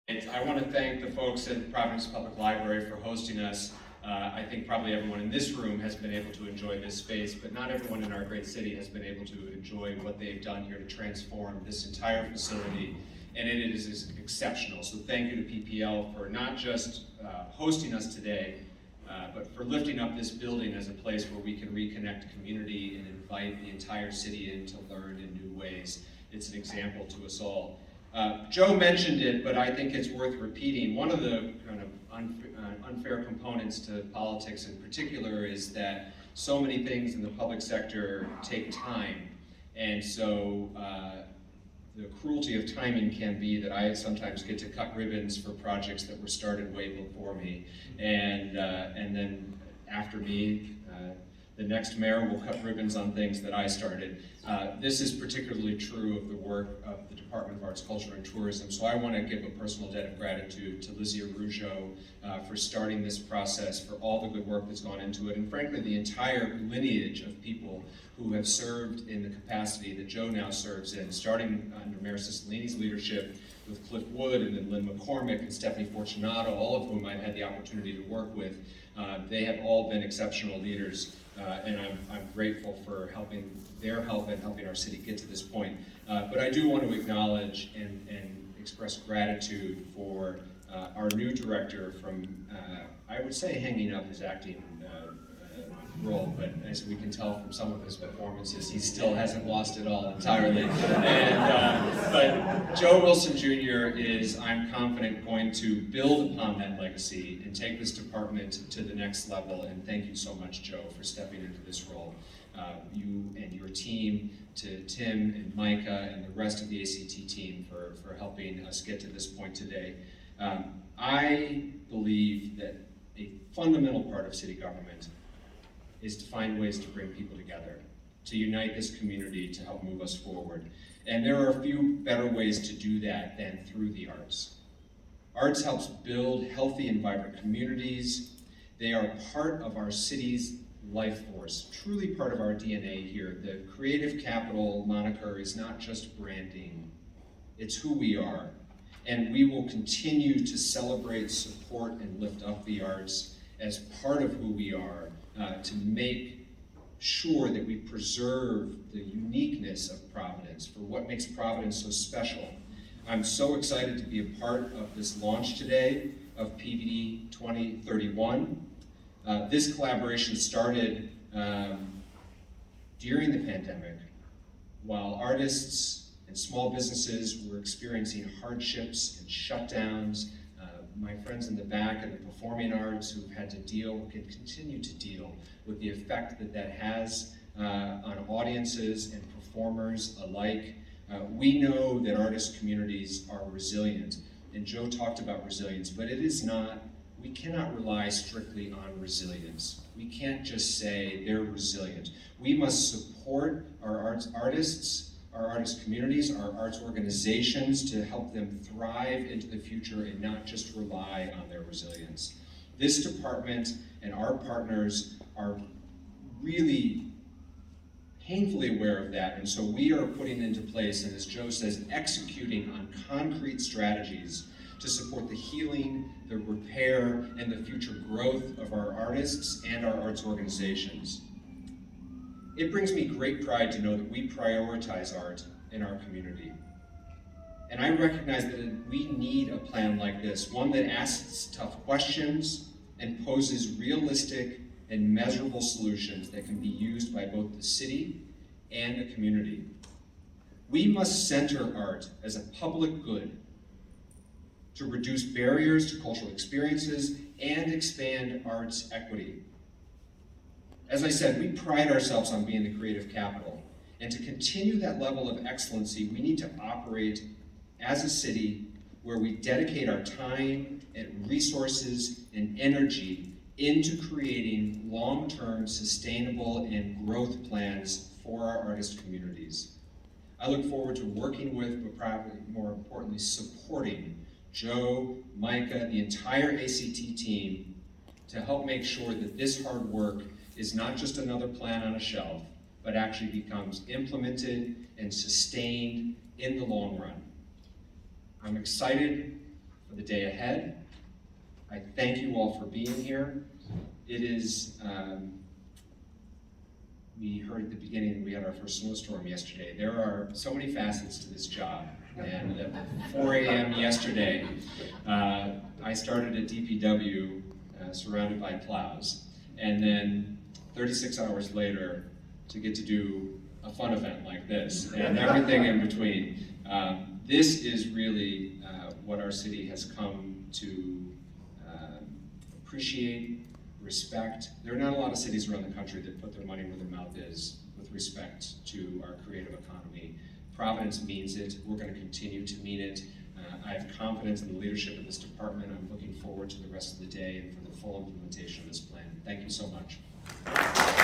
I want to thank the folks at Providence Public Library for hosting us. I think probably everyone in this room has been able to enjoy this space, but not everyone in our great city has been able to enjoy what they've done here to transform this entire facility, and it is exceptional. So thank you to PPL for not just hosting us today, but for lifting up this building as a place where we can reconnect community and invite the entire city in to learn in new ways. It's an example to us all. Joe mentioned it, but I think it's worth repeating. One of the kind of unfair components to politics in particular is that so many things in the public sector take time. And so the cruelty of timing can be that I sometimes get to cut ribbons for projects that were started way before me. And then after me, the next mayor will cut ribbons on things that I started. This is particularly true of the work of the Department of Arts, Culture, and Tourism. So I want to give a personal debt of gratitude to Lizzie Araujo for starting this process, for all the good work that's gone into it, and frankly, the entire lineage of people who have served in the capacity that Joe now serves in, starting under Mayor Cicilline's leadership with Cliff Wood and then Lynn McCormick and Stephanie Fortunato, all of whom I've had the opportunity to work with. They have all been exceptional leaders, and I'm grateful for their help in helping our city get to this point. But I do want to acknowledge and express gratitude for our new director from, I would say hanging up his acting role, but as we can tell from some of his performances, he still hasn't lost it all entirely. But Joe Wilson Jr. is, I'm confident, going to build upon that legacy and take this department to the next level. And thank you so much, Joe, for stepping into this role. You and your team, to Tim and Micah and the rest of the ACT team for helping us get to this point today. I believe that a fundamental part of city government is to find ways to bring people together, to unite this community, to help move us forward. And there are a few better ways to do that than through the arts. Arts helps build healthy and vibrant communities. They are part of our city's life force, truly part of our DNA here. The creative capital moniker is not just branding, it's who we are. And we will continue to celebrate, support, and lift up the arts as part of who we are, to make sure that we preserve the uniqueness of Providence, for what makes Providence so special. I'm so excited to be a part of this launch today of PVD 2031. This collaboration started during the pandemic, while artists and small businesses were experiencing hardships and shutdowns. My friends in the back of the performing arts who've had to deal, can continue to deal with the effect that has on audiences and performers alike. We know that artist communities are resilient, and Joe talked about resilience, but it is not, we cannot rely strictly on resilience. We can't just say they're resilient. We must support our artists, our artist communities, our arts organizations to help them thrive into the future and not just rely on their resilience. This department and our partners are really painfully aware of that, and so we are putting into place, and as Joe says, executing on concrete strategies to support the healing, the repair, and the future growth of our artists and our arts organizations. It brings me great pride to know that we prioritize art in our community. And I recognize that we need a plan like this, one that asks tough questions and poses realistic and measurable solutions that can be used by both the city and the community. We must center art as a public good to reduce barriers to cultural experiences and expand arts equity. As I said, we pride ourselves on being the creative capital, and to continue that level of excellency, we need to operate as a city where we dedicate our time and resources and energy into creating long-term sustainable and growth plans for our artist communities. I look forward to working with, but probably more importantly, supporting Joe, Micah, the entire ACT team to help make sure that this hard work is not just another plan on a shelf, but actually becomes implemented and sustained in the long run. I'm excited for the day ahead. I thank you all for being here. It is, we heard at the beginning, we had our first snowstorm yesterday. There are so many facets to this job. And at 4 a.m. yesterday, I started at DPW surrounded by plows. And then 36 hours later, to get to do a fun event like this and everything in between. This is really what our city has come to appreciate, respect. There are not a lot of cities around the country that put their money where their mouth is with respect to our creative economy. Providence means it. We're going to continue to mean it. I have confidence in the leadership of this department. I'm looking forward to the rest of the day and for the full implementation of this plan. Thank you so much.